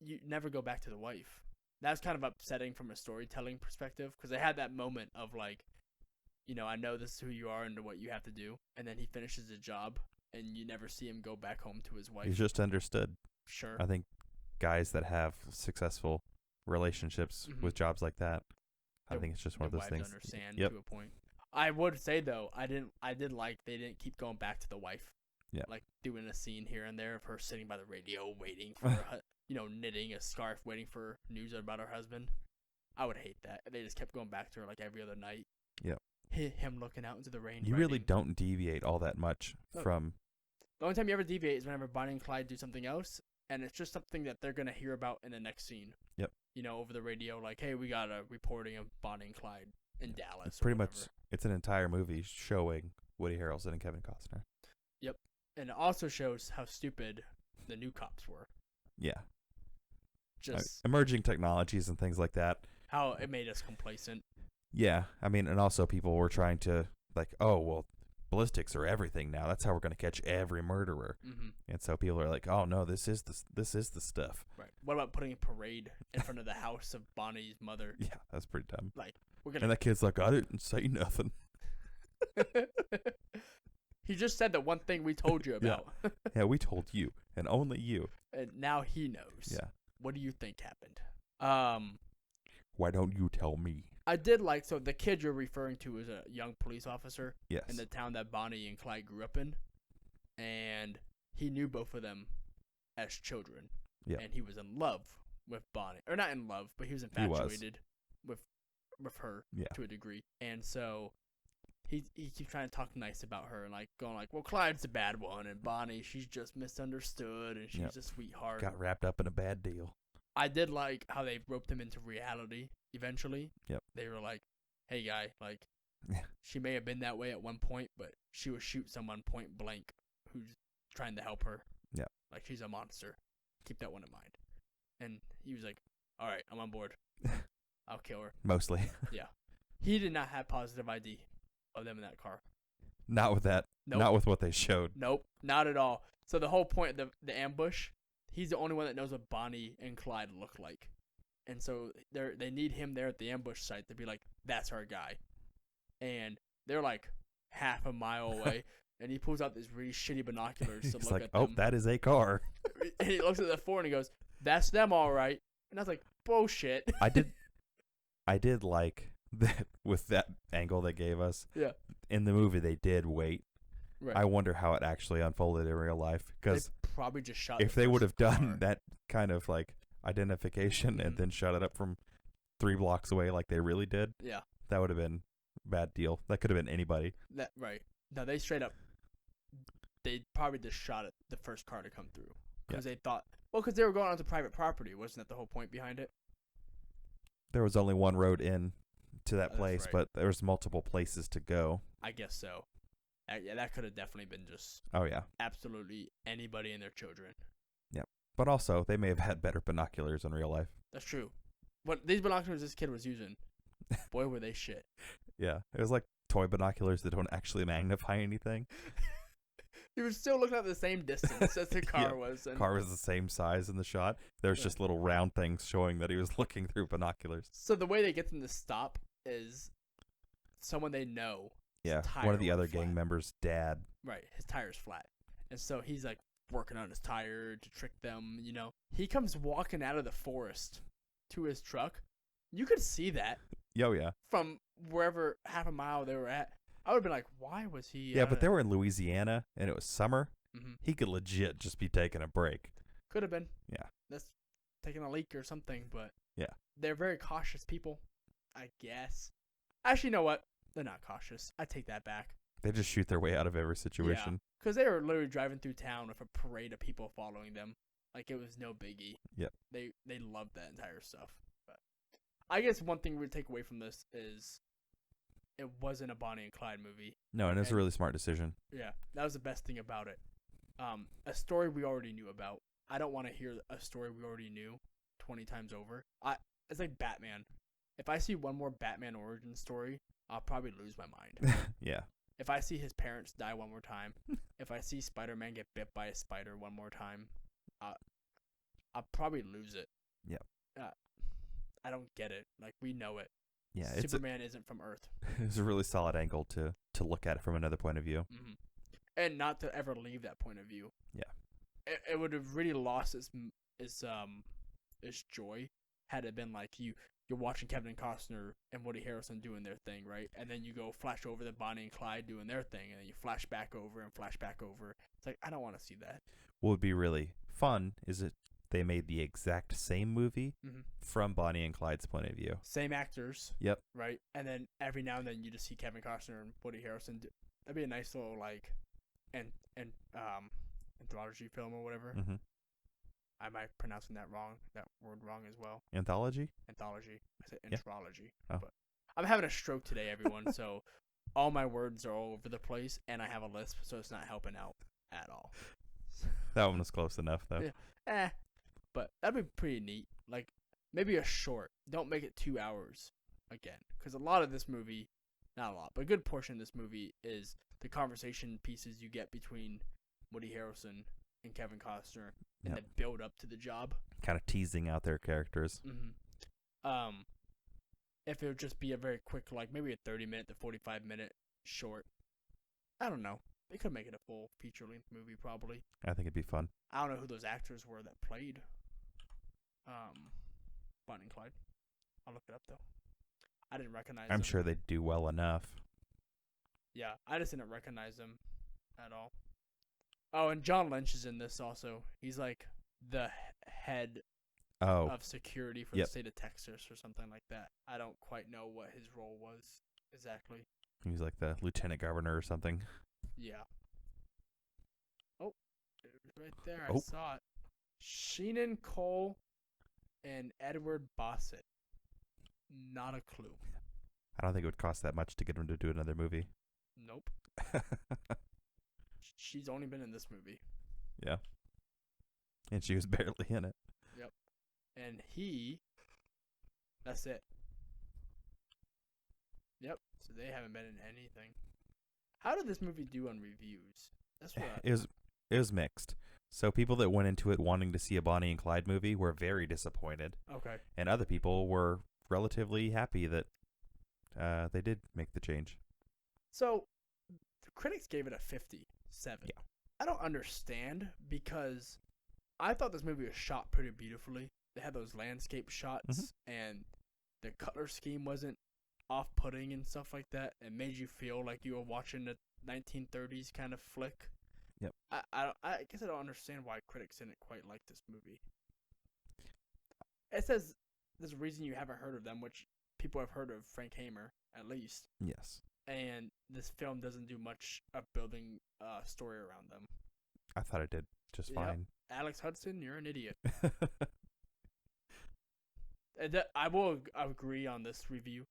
Speaker 2: You never go back to the wife. That's kind of upsetting from a storytelling perspective because they had that moment of, like, I know this is who you are and what you have to do. And then he finishes the job and you never see him go back home to his wife.
Speaker 1: He's just understood.
Speaker 2: Sure.
Speaker 1: I think guys that have successful relationships with jobs like that, I think it's just one of those things.
Speaker 2: Understand to a point. I would say though, I did like they didn't keep going back to the wife.
Speaker 1: Yeah.
Speaker 2: Like doing a scene here and there of her sitting by the radio waiting for her, knitting a scarf waiting for news about her husband. I would hate that. They just kept going back to her like every other night.
Speaker 1: Yep.
Speaker 2: Him looking out into the rain.
Speaker 1: You really don't deviate all that much from
Speaker 2: The only time you ever deviate is whenever Bonnie and Clyde do something else, and it's just something that they're gonna hear about in the next scene.
Speaker 1: Yep.
Speaker 2: You know, over the radio, like, hey, we got a reporting of Bonnie and Clyde in Dallas.
Speaker 1: It's pretty much, it's an entire movie showing Woody Harrelson and Kevin Costner.
Speaker 2: Yep. And it also shows how stupid the new cops were.
Speaker 1: Yeah.
Speaker 2: Just
Speaker 1: emerging technologies and things like that.
Speaker 2: How it made us complacent.
Speaker 1: Yeah. I mean, and also people were trying to, like, oh, well, ballistics are everything now. That's how we're going to catch every murderer.
Speaker 2: Mm-hmm.
Speaker 1: And so people are like, oh, no, this is the stuff.
Speaker 2: Right. What about putting a parade in front of the house of Bonnie's mother?
Speaker 1: Yeah, that's pretty dumb.
Speaker 2: Like, we're gonna.
Speaker 1: And that kid's like, I didn't say nothing.
Speaker 2: He just said the one thing we told you about.
Speaker 1: Yeah, we told you, and only you.
Speaker 2: And now he knows.
Speaker 1: Yeah.
Speaker 2: What do you think happened?
Speaker 1: Why don't you tell me?
Speaker 2: I did like, so the kid you're referring to is a young police officer.
Speaker 1: Yes.
Speaker 2: In the town that Bonnie and Clyde grew up in. And he knew both of them as children.
Speaker 1: Yeah.
Speaker 2: And he was in love with Bonnie. Or not in love, but he was infatuated with her to a degree. And so he keeps trying to talk nice about her and like going like, well, Clyde's the bad one and Bonnie, she's just misunderstood and she's a sweetheart.
Speaker 1: Got wrapped up in a bad deal.
Speaker 2: I did like how they roped him into reality eventually.
Speaker 1: Yep.
Speaker 2: They were like, hey, guy, like, she may have been that way at one point, but she would shoot someone point blank who's trying to help her.
Speaker 1: Yeah.
Speaker 2: Like, she's a monster. Keep that one in mind. And he was like, all right, I'm on board. I'll kill her.
Speaker 1: Mostly.
Speaker 2: Yeah. He did not have positive ID of them in that car.
Speaker 1: Not with that. Nope. Not with what they showed.
Speaker 2: Nope. Not at all. So the whole point of the ambush, he's the only one that knows what Bonnie and Clyde look like. And so they need him there at the ambush site to be like, that's our guy. And they're like half a mile away. And he pulls out these really shitty binoculars to look
Speaker 1: like,
Speaker 2: at them.
Speaker 1: oh, that is a car.
Speaker 2: And he looks at the four and he goes, that's them all right. And I was like, bullshit.
Speaker 1: I did like that with that angle they gave us.
Speaker 2: Yeah.
Speaker 1: In the movie, they did wait.
Speaker 2: Right.
Speaker 1: I wonder how it actually unfolded in real life. Because
Speaker 2: probably just shot
Speaker 1: if they would have done that kind of like identification and then shot it up from 3 blocks away like they really did, that would have been a bad deal. That could have been anybody.
Speaker 2: Right. No, they straight up, they probably just shot at the first car to come through. Because they thought, because they were going onto private property. Wasn't that the whole point behind it?
Speaker 1: There was only one road in to that place, but there was multiple places to go.
Speaker 2: I guess so. Yeah, that could have definitely been just absolutely anybody and their children.
Speaker 1: Yeah. But also, they may have had better binoculars in real life.
Speaker 2: That's true. But these binoculars this kid was using, boy, were they shit.
Speaker 1: Yeah. It was like toy binoculars that don't actually magnify anything.
Speaker 2: He was still looking at the same distance as the car was. And
Speaker 1: car was the same size in the shot. There's just little round things showing that he was looking through binoculars.
Speaker 2: So the way they get them to stop is someone they know.
Speaker 1: Yeah, one of the other gang members' dad.
Speaker 2: Right, his tire's flat. And so he's like working on his tire to trick them, you know. He comes walking out of the forest to his truck. You could see that.
Speaker 1: Oh, yeah.
Speaker 2: From wherever half a mile they were at. I would have been like, why was he...
Speaker 1: Yeah, but they were in Louisiana, and it was summer.
Speaker 2: Mm-hmm.
Speaker 1: He could legit just be taking a break.
Speaker 2: Could have been.
Speaker 1: Yeah.
Speaker 2: That's taking a leak or something, but...
Speaker 1: Yeah.
Speaker 2: They're very cautious people, I guess. Actually, you know what? They're not cautious. I take that back.
Speaker 1: They just shoot their way out of every situation.
Speaker 2: Yeah, because they were literally driving through town with a parade of people following them. Like, it was no biggie.
Speaker 1: Yep.
Speaker 2: They loved that entire stuff. But I guess one thing we take away from this is it wasn't a Bonnie and Clyde movie.
Speaker 1: No, and it was a really smart decision.
Speaker 2: Yeah, that was the best thing about it. A story we already knew about. I don't want to hear a story we already knew 20 times over. It's like Batman. If I see one more Batman origin story, I'll probably lose my mind.
Speaker 1: Yeah.
Speaker 2: If I see his parents die one more time, if I see Spider-Man get bit by a spider one more time, I'll probably lose it.
Speaker 1: Yep.
Speaker 2: I don't get it. Like, we know it.
Speaker 1: Yeah,
Speaker 2: Superman isn't from Earth.
Speaker 1: It's a really solid angle to look at it from another point of view.
Speaker 2: Mm-hmm. And not to ever leave that point of view.
Speaker 1: Yeah.
Speaker 2: It would have really lost its joy had it been like you're watching Kevin Costner and Woody Harrelson doing their thing, right? And then you go flash over to Bonnie and Clyde doing their thing, and then you flash back over and flash back over. It's like, I don't want to see that.
Speaker 1: What would be really fun is that they made the exact same movie from Bonnie and Clyde's point of view.
Speaker 2: Same actors.
Speaker 1: Yep.
Speaker 2: Right? And then every now and then you just see Kevin Costner and Woody Harrelson. That'd be a nice little, like, and anthology film or whatever.
Speaker 1: Mm-hmm.
Speaker 2: I might be pronouncing that word wrong as well.
Speaker 1: Anthology?
Speaker 2: Anthology. I said
Speaker 1: Yeah.
Speaker 2: anthology.
Speaker 1: Oh.
Speaker 2: But I'm having a stroke today, everyone, so all my words are all over the place, and I have a lisp, so it's not helping out at all.
Speaker 1: That one was close enough, though.
Speaker 2: Yeah. But that'd be pretty neat. Like, maybe a short. Don't make it 2 hours again. Because a lot of this movie, not a lot, but a good portion of this movie is the conversation pieces you get between Woody Harrelson and Kevin Costner and the build up to the job. Kind
Speaker 1: of teasing out their characters.
Speaker 2: Mm-hmm. If it would just be a very quick, like maybe a 30-minute to 45-minute short, I don't know. They could make it a full feature-length movie, probably.
Speaker 1: I think it'd be fun.
Speaker 2: I don't know who those actors were that played Bonnie and Clyde. I'll look it up, though. I didn't recognize them.
Speaker 1: I'm sure they'd do well enough.
Speaker 2: Yeah, I just didn't recognize them at all. Oh, and John Lynch is in this also. He's like the head of security for the state of Texas or something like that. I don't quite know what his role was exactly.
Speaker 1: He's like the lieutenant governor or something.
Speaker 2: Yeah. Oh, it was right there. I saw it. Sheenan Cole and Edward Bossett. Not a clue.
Speaker 1: I don't think it would cost that much to get him to do another movie.
Speaker 2: Nope. She's only been in this movie.
Speaker 1: Yeah. And she was barely in it.
Speaker 2: Yep. And that's it. Yep. So they haven't been in anything. How did this movie do on reviews? That's what
Speaker 1: it was mixed. So people that went into it wanting to see a Bonnie and Clyde movie were very disappointed.
Speaker 2: Okay.
Speaker 1: And other people were relatively happy that they did make the change.
Speaker 2: So the critics gave it a 57. Yeah. I don't understand because I thought this movie was shot pretty beautifully. They had those landscape shots and the color scheme wasn't off-putting and stuff like that. It made you feel like you were watching a 1930s kind of flick.
Speaker 1: Yep.
Speaker 2: I guess I don't understand why critics didn't quite like this movie. It says there's a reason you haven't heard of them, which people have heard of Frank Hamer, at least.
Speaker 1: Yes.
Speaker 2: And this film doesn't do much of building a story around them.
Speaker 1: I thought it did just fine.
Speaker 2: Alex Hudson, you're an idiot. I will agree on this review.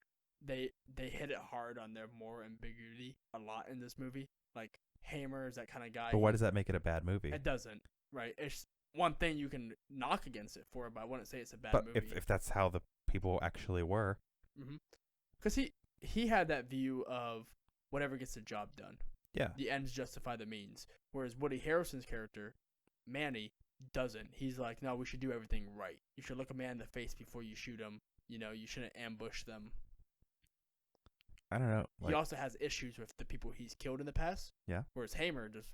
Speaker 2: They hit it hard on their more ambiguity a lot in this movie. Like, Hamer is that kind of guy.
Speaker 1: But why does that make it a bad movie?
Speaker 2: It doesn't, right? It's one thing you can knock against it for, but I wouldn't say it's a bad movie.
Speaker 1: But if that's how the people actually were.
Speaker 2: Because he had that view of whatever gets the job done.
Speaker 1: Yeah.
Speaker 2: The ends justify the means. Whereas Woody Harrelson's character, Manny, doesn't. He's like, no, we should do everything right. You should look a man in the face before you shoot him. You know, you shouldn't ambush them.
Speaker 1: I don't know.
Speaker 2: He also has issues with the people he's killed in the past.
Speaker 1: Yeah.
Speaker 2: Whereas Hamer just...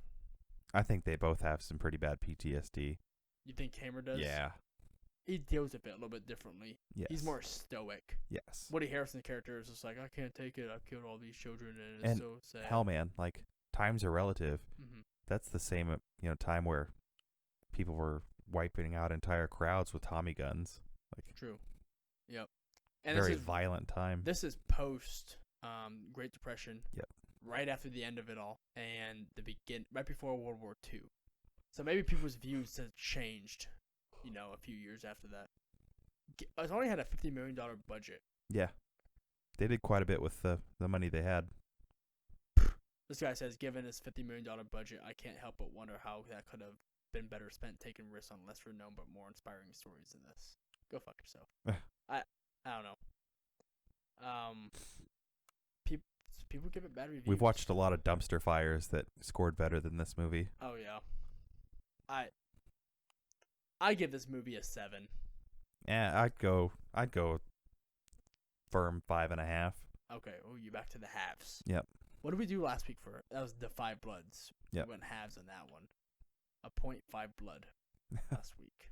Speaker 1: I think they both have some pretty bad PTSD.
Speaker 2: You think Hamer does?
Speaker 1: Yeah.
Speaker 2: He deals with it a little bit differently.
Speaker 1: Yes.
Speaker 2: He's more stoic.
Speaker 1: Yes.
Speaker 2: Woody Harrelson's character is just like, I can't take it. I've killed all these children, and it's so sad.
Speaker 1: Hell, man, like, times are relative. That's the same, time where people were wiping out entire crowds with Tommy guns. Like,
Speaker 2: true. Yep. And
Speaker 1: very violent time.
Speaker 2: This is post Great Depression.
Speaker 1: Yep.
Speaker 2: Right after the end of it all, and right before World War II. So maybe people's views have changed, a few years after that. It only had a $50 million budget.
Speaker 1: Yeah. They did quite a bit with the money they had.
Speaker 2: This guy says, given his $50 million budget, I can't help but wonder how that could have been better spent taking risks on lesser known but more inspiring stories than this. Go fuck yourself. I don't know. People give it bad reviews.
Speaker 1: We've watched a lot of dumpster fires that scored better than this movie.
Speaker 2: Oh yeah. I give this movie a 7.
Speaker 1: Yeah, I'd go firm 5.5.
Speaker 2: Okay. Oh, you back to the halves.
Speaker 1: Yep.
Speaker 2: What did we do last week for? That was the 5 bloods.
Speaker 1: Yep.
Speaker 2: We went halves on that one. A 0.5 blood last week.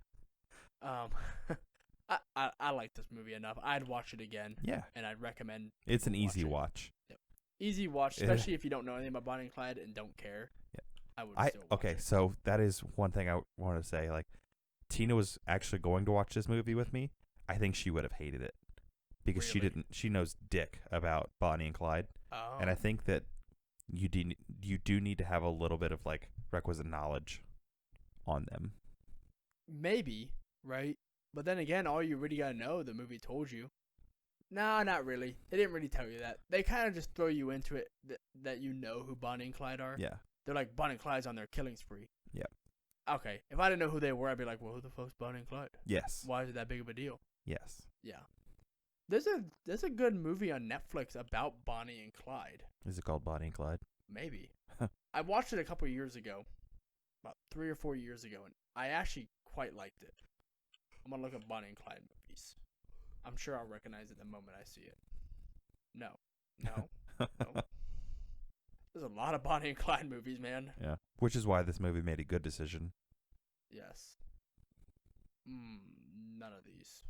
Speaker 2: I like this movie enough. I'd watch it again.
Speaker 1: Yeah.
Speaker 2: And I'd recommend.
Speaker 1: It's an easy watch.
Speaker 2: Yep. Easy watch, especially if you don't know anything about Bonnie and Clyde and don't care.
Speaker 1: Yeah.
Speaker 2: I would still watch it.
Speaker 1: So that is one thing I want to say. Like, Tina was actually going to watch this movie with me. I think she would have hated it because she knows dick about Bonnie and Clyde.
Speaker 2: Oh.
Speaker 1: And I think that you do need to have a little bit of like requisite knowledge on them.
Speaker 2: Maybe, right? But then again, all you really gotta know, the movie told you. Nah, not really. They didn't really tell you that. They kind of just throw you into it that you know who Bonnie and Clyde are.
Speaker 1: Yeah.
Speaker 2: They're like, Bonnie and Clyde's on their killing spree.
Speaker 1: Yeah.
Speaker 2: Okay. If I didn't know who they were, I'd be like, well, who the fuck's Bonnie and Clyde?
Speaker 1: Yes.
Speaker 2: Why is it that big of a deal?
Speaker 1: Yes.
Speaker 2: Yeah. There's a good movie on Netflix about Bonnie and Clyde.
Speaker 1: Is it called Bonnie and Clyde?
Speaker 2: Maybe. I watched it a couple years ago. About 3 or 4 years ago, and I actually quite liked it. I'm going to look up Bonnie and Clyde movies. I'm sure I'll recognize it the moment I see it. No. There's a lot of Bonnie and Clyde movies, man.
Speaker 1: Yeah. Which is why this movie made a good decision.
Speaker 2: Yes. None of these.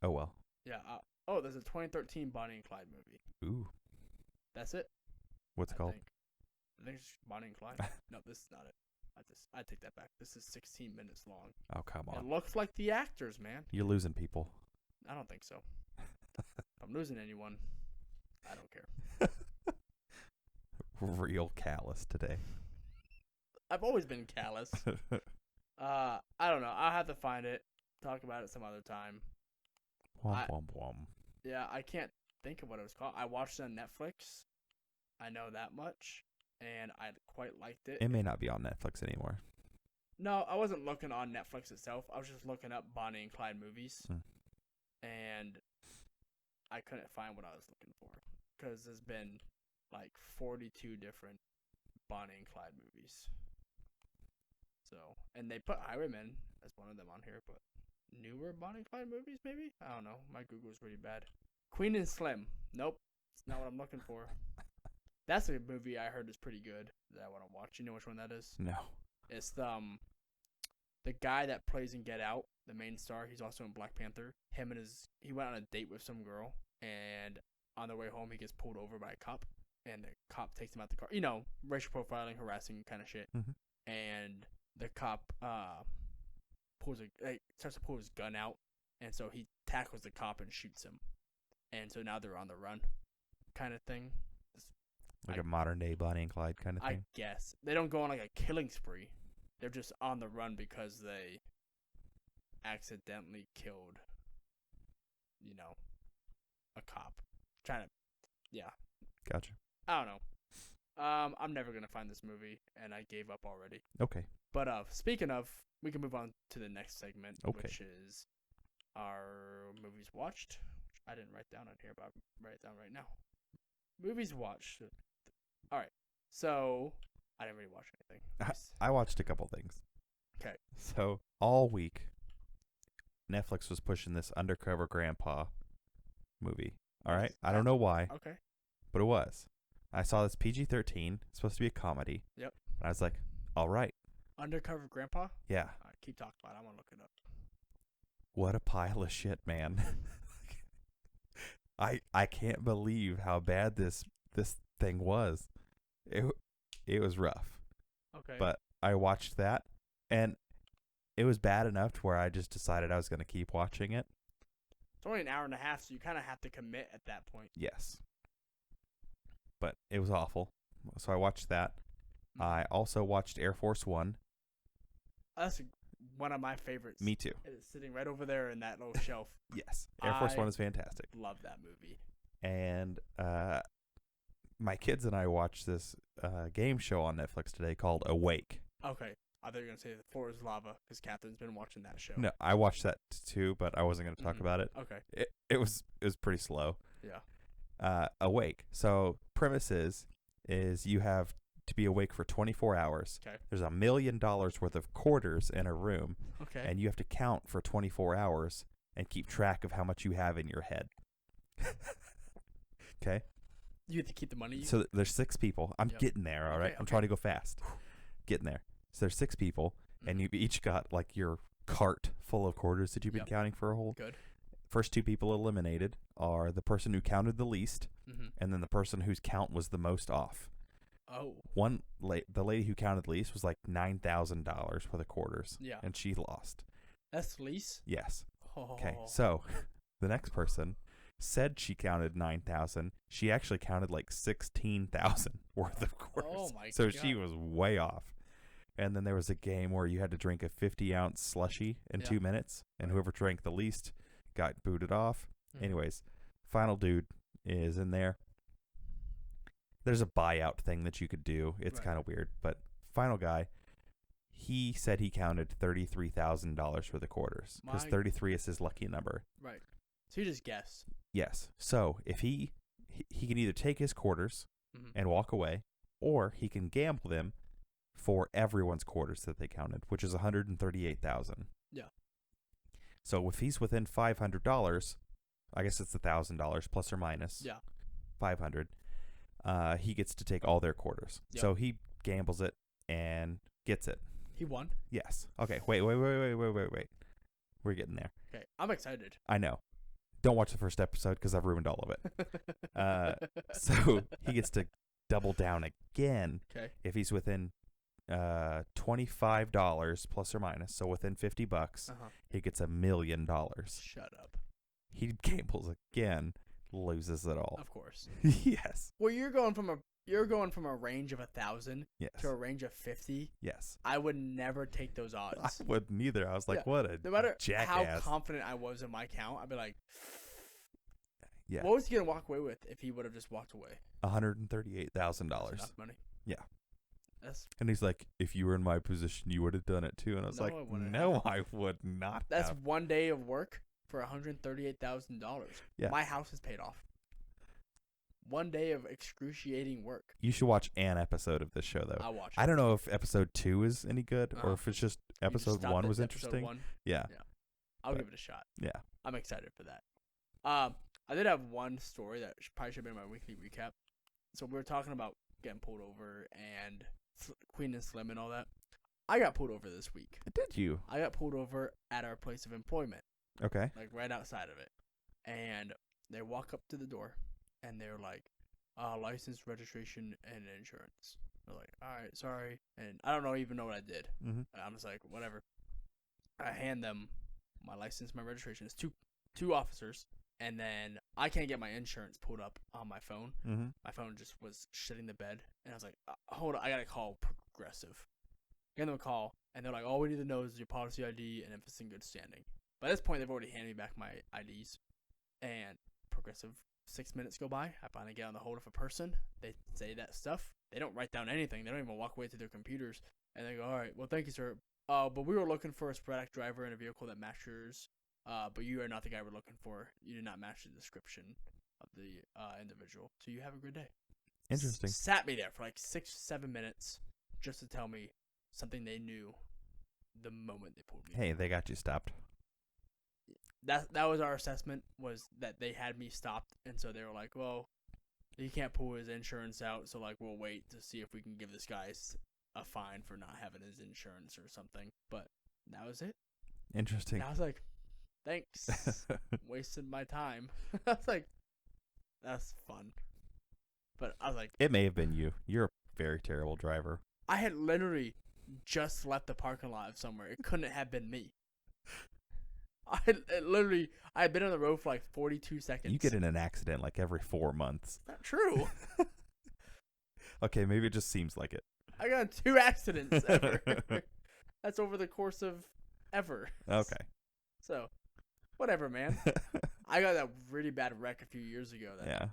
Speaker 1: Oh, well.
Speaker 2: Yeah. There's a 2013 Bonnie and Clyde movie.
Speaker 1: Ooh.
Speaker 2: That's it?
Speaker 1: What's it called?
Speaker 2: I think it's just Bonnie and Clyde. No, this is not it. I take that back. This is 16 minutes long.
Speaker 1: Oh, come on.
Speaker 2: It looks like the actors, man.
Speaker 1: You're losing people.
Speaker 2: I don't think so. If I'm losing anyone, I don't care.
Speaker 1: Real callous today.
Speaker 2: I've always been callous. I don't know. I'll have to find it. Talk about it some other time.
Speaker 1: Womp.
Speaker 2: Yeah, I can't think of what it was called. I watched it on Netflix. I know that much. And I quite liked it.
Speaker 1: It may not be on Netflix anymore.
Speaker 2: No, I wasn't looking on Netflix itself. I was just looking up Bonnie and Clyde movies. And I couldn't find what I was looking for. Because there's been like 42 different Bonnie and Clyde movies. So, and they put Highwaymen as one of them on here, but newer Bonnie and Clyde movies, maybe? I don't know. My Google's really bad. Queen and Slim. Nope. It's not what I'm looking for. That's a movie I heard is pretty good that I want to watch. You know which one that is?
Speaker 1: No.
Speaker 2: It's the guy that plays in Get Out, the main star. He's also in Black Panther. He went on a date with some girl, and on the way home, he gets pulled over by a cop, and the cop takes him out the car. You know, racial profiling, harassing kind of shit.
Speaker 1: Mm-hmm.
Speaker 2: And the cop starts to pull his gun out, and so he tackles the cop and shoots him. And so now they're on the run, kind of thing.
Speaker 1: Like a modern day Bonnie and Clyde kind of thing?
Speaker 2: I guess. They don't go on like a killing spree. They're just on the run because they accidentally killed, a cop. Yeah.
Speaker 1: Gotcha.
Speaker 2: I don't know. I'm never going to find this movie, and I gave up already.
Speaker 1: Okay.
Speaker 2: But speaking of, we can move on to the next segment,
Speaker 1: okay.
Speaker 2: Which is our movies watched. Which I didn't write down on here, but I'll write it down right now. Movies watched. All right. So, I didn't really watch anything.
Speaker 1: I watched a couple things.
Speaker 2: Okay.
Speaker 1: So, all week, Netflix was pushing this Undercover Grandpa movie. All right? I don't know why.
Speaker 2: Okay.
Speaker 1: But it was. I saw this PG-13. It's supposed to be a comedy.
Speaker 2: Yep.
Speaker 1: And I was like, all right.
Speaker 2: Undercover Grandpa?
Speaker 1: Yeah.
Speaker 2: All right, keep talking about it. I want to look it up.
Speaker 1: What a pile of shit, man. I can't believe how bad this thing was. It was rough.
Speaker 2: Okay.
Speaker 1: But I watched that, and it was bad enough to where I just decided I was going to keep watching it.
Speaker 2: It's only an hour and a half, so you kind of have to commit at that point.
Speaker 1: Yes. But it was awful. So I watched that. Mm-hmm. I also watched Air Force One.
Speaker 2: That's one of my favorites.
Speaker 1: Me too.
Speaker 2: It is sitting right over there in that little shelf.
Speaker 1: Yes. Air Force One is fantastic.
Speaker 2: Love that movie.
Speaker 1: And my kids and I watched this game show on Netflix today called Awake.
Speaker 2: Okay. I thought you were going to say The Floor is Lava because Catherine's been watching that show.
Speaker 1: No, I watched that too, but I wasn't going to talk about it.
Speaker 2: Okay.
Speaker 1: It was pretty slow.
Speaker 2: Yeah.
Speaker 1: Awake. So premise is you have to be awake for 24 hours.
Speaker 2: Okay.
Speaker 1: There's $1 million worth of quarters in a room.
Speaker 2: Okay.
Speaker 1: And you have to count for 24 hours and keep track of how much you have in your head. Okay.
Speaker 2: You have to keep the money.
Speaker 1: So there's 6 people. I'm getting there. All right.
Speaker 2: Okay,
Speaker 1: I'm trying to go fast. Getting there. So there's 6 people, and you've each got like your cart full of quarters that you've been counting for a whole.
Speaker 2: Good.
Speaker 1: First 2 people eliminated are the person who counted the least, and then the person whose count was the most off.
Speaker 2: Oh.
Speaker 1: The lady who counted least was like $9,000 for the quarters.
Speaker 2: Yeah.
Speaker 1: And she lost.
Speaker 2: That's least?
Speaker 1: Yes.
Speaker 2: Oh.
Speaker 1: Okay. So the next person said she counted 9,000. She actually counted like 16,000 worth of quarters.
Speaker 2: Oh my God.
Speaker 1: So she was way off. And then there was a game where you had to drink a 50-ounce slushie in 2 minutes, and whoever drank the least got booted off. Anyways, final dude is in there. There's a buyout thing that you could do. It's kind of weird, but final guy, he said he counted $33,000 for the quarters because 33 is his lucky number.
Speaker 2: Right. So you just guess.
Speaker 1: Yes. So if he can either take his quarters and walk away, or he can gamble them for everyone's quarters that they counted, which is $138,000.
Speaker 2: Yeah.
Speaker 1: So if he's within $500, I guess it's $1,000 plus or minus.
Speaker 2: Yeah.
Speaker 1: 500. He gets to take all their quarters. Yep. So he gambles it and gets it.
Speaker 2: He won?
Speaker 1: Yes. Okay. Wait. We're getting there.
Speaker 2: Okay. I'm excited.
Speaker 1: I know. Don't watch the first episode because I've ruined all of it. So he gets to double down again.
Speaker 2: Okay.
Speaker 1: If he's within $25 plus or minus, so within $50, he gets $1 million.
Speaker 2: Shut up.
Speaker 1: He gambles again, loses it all.
Speaker 2: Of course.
Speaker 1: Yes.
Speaker 2: Well, you're going from a range of 1,000 to a range of 50.
Speaker 1: Yes.
Speaker 2: I would never take those odds.
Speaker 1: I wouldn't either. I was like, what a
Speaker 2: no matter
Speaker 1: jackass.
Speaker 2: How confident I was in my count, I'd be like,
Speaker 1: yeah.
Speaker 2: What was he gonna walk away with if he would have just walked away?
Speaker 1: $138,000.
Speaker 2: That's enough money.
Speaker 1: Yeah. And he's like, if you were in my position, you would have done it too. And I was no, I would not.
Speaker 2: That's one day of work for $138,000.
Speaker 1: Yeah.
Speaker 2: My house is paid off. One day of excruciating work.
Speaker 1: You should watch an episode of this show, though.
Speaker 2: I'll watch it.
Speaker 1: I don't know if episode 2 is any good or if it's just episode 1 was interesting.
Speaker 2: 1?
Speaker 1: Yeah.
Speaker 2: I'll give it a shot.
Speaker 1: Yeah.
Speaker 2: I'm excited for that. I did have one story that probably should have been my weekly recap. So we were talking about getting pulled over and Queen and Slim and all that. I got pulled over this week.
Speaker 1: Did you?
Speaker 2: I got pulled over at our place of employment.
Speaker 1: Okay.
Speaker 2: Like right outside of it. And they walk up to the door and they're like, license, registration, and insurance. They're like, all right, sorry. And I don't even know what I did.
Speaker 1: Mm-hmm.
Speaker 2: I'm just like, whatever. I hand them my license, my registration. It's two officers. And then I can't get my insurance pulled up on my phone.
Speaker 1: Mm-hmm.
Speaker 2: My phone just was shitting the bed. And I was like, hold on, I got to call Progressive. I gave them a call. And they're like, all we need to know is your policy ID and if it's in good standing. By this point, they've already handed me back my IDs. And Progressive, 6 minutes go by. I finally get on the hold of a person. They say that stuff. They don't write down anything. They don't even walk away to their computers. And they go, all right, well, thank you, sir. But we were looking for a sporadic driver in a vehicle that matches. But you are not the guy we're looking for. You did not match the description of the individual. So you have a good day.
Speaker 1: Interesting.
Speaker 2: Sat me there for like 6-7 minutes just to tell me something they knew the moment they pulled me.
Speaker 1: Hey, they got you stopped.
Speaker 2: That was our assessment, was that they had me stopped. And so they were like, well, he can't pull his insurance out. So like, we'll wait to see if we can give this guy a fine for not having his insurance or something. But that was it.
Speaker 1: Interesting.
Speaker 2: And I was like, thanks. Wasted my time. I was like, that's fun. But I was like,
Speaker 1: it may have been you. You're a very terrible driver.
Speaker 2: I had literally just left the parking lot of somewhere. It couldn't have been me. I had been on the road for like 42 seconds.
Speaker 1: You get in an accident like every 4 months.
Speaker 2: Not true.
Speaker 1: Okay, maybe it just seems like it.
Speaker 2: I got 2 accidents ever. That's over the course of ever.
Speaker 1: Okay.
Speaker 2: So, whatever, man. I got that really bad wreck a few years ago that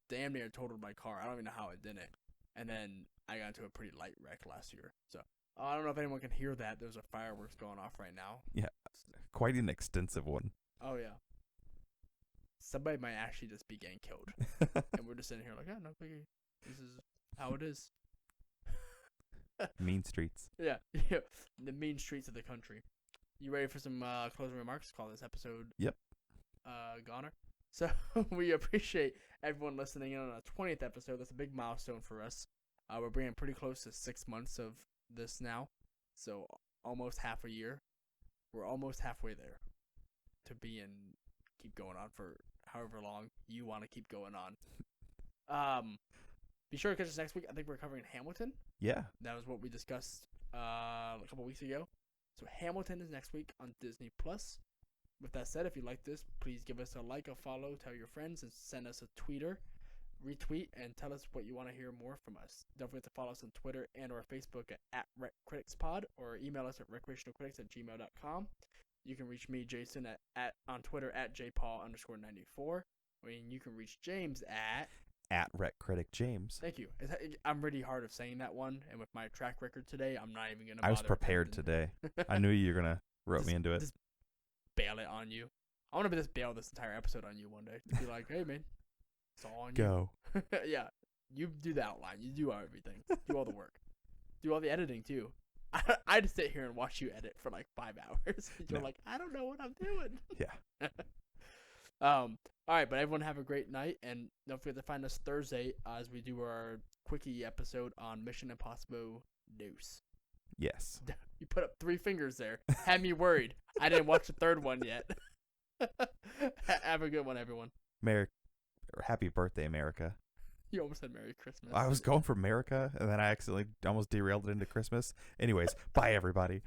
Speaker 2: damn near totaled my car. I don't even know how I did it. And then I got into a pretty light wreck last year. So, I don't know if anyone can hear that. There's a fireworks going off right now.
Speaker 1: Yeah. Quite an extensive one.
Speaker 2: Oh, yeah. Somebody might actually just be getting killed. And we're just sitting here like, oh, no biggie. This is how it is.
Speaker 1: Mean streets.
Speaker 2: Yeah. The mean streets of the country. You ready for some closing remarks? Call this episode Goner. So we appreciate everyone listening in on a 20th episode. That's a big milestone for us. We're bringing pretty close to 6 months of this now. So almost half a year. We're almost halfway there to keep going on for however long you want to keep going on. Be sure to catch us next week. I think we're covering Hamilton.
Speaker 1: Yeah.
Speaker 2: That was what we discussed a couple weeks ago. So Hamilton is next week on Disney+. With that said, if you like this, please give us a like, a follow, tell your friends, and send us a tweeter. retweet and tell us what you want to hear more from us. Don't forget to follow us on Twitter and or Facebook at RecCriticsPod, or email us at recreationalcritics@gmail.com. You can reach me, Jason, on Twitter at jpaul_94. You can reach James
Speaker 1: at RecCriticJames.
Speaker 2: Thank you. I'm really hard of saying that one, and with my track record today, I'm not even gonna.
Speaker 1: I was prepared today. I knew you were gonna rope me into it.
Speaker 2: Just bail it on you. I want to just bail this entire episode on you one day. Be like, hey man, it's all on
Speaker 1: you.
Speaker 2: Go. Yeah, you do the outline. You do everything. Do all the work. Do all the editing too. I'd sit here and watch you edit for like 5 hours. You're like, I don't know what I'm doing.
Speaker 1: Yeah.
Speaker 2: All right, but everyone have a great night, and don't forget to find us Thursday as we do our quickie episode on Mission Impossible Deuce.
Speaker 1: Yes.
Speaker 2: You put up 3 fingers there. Had me worried. I didn't watch the third one yet. Have a good one, everyone.
Speaker 1: Happy birthday, America.
Speaker 2: You almost said Merry Christmas.
Speaker 1: I was going for America, and then I accidentally almost derailed it into Christmas. Anyways, bye, everybody.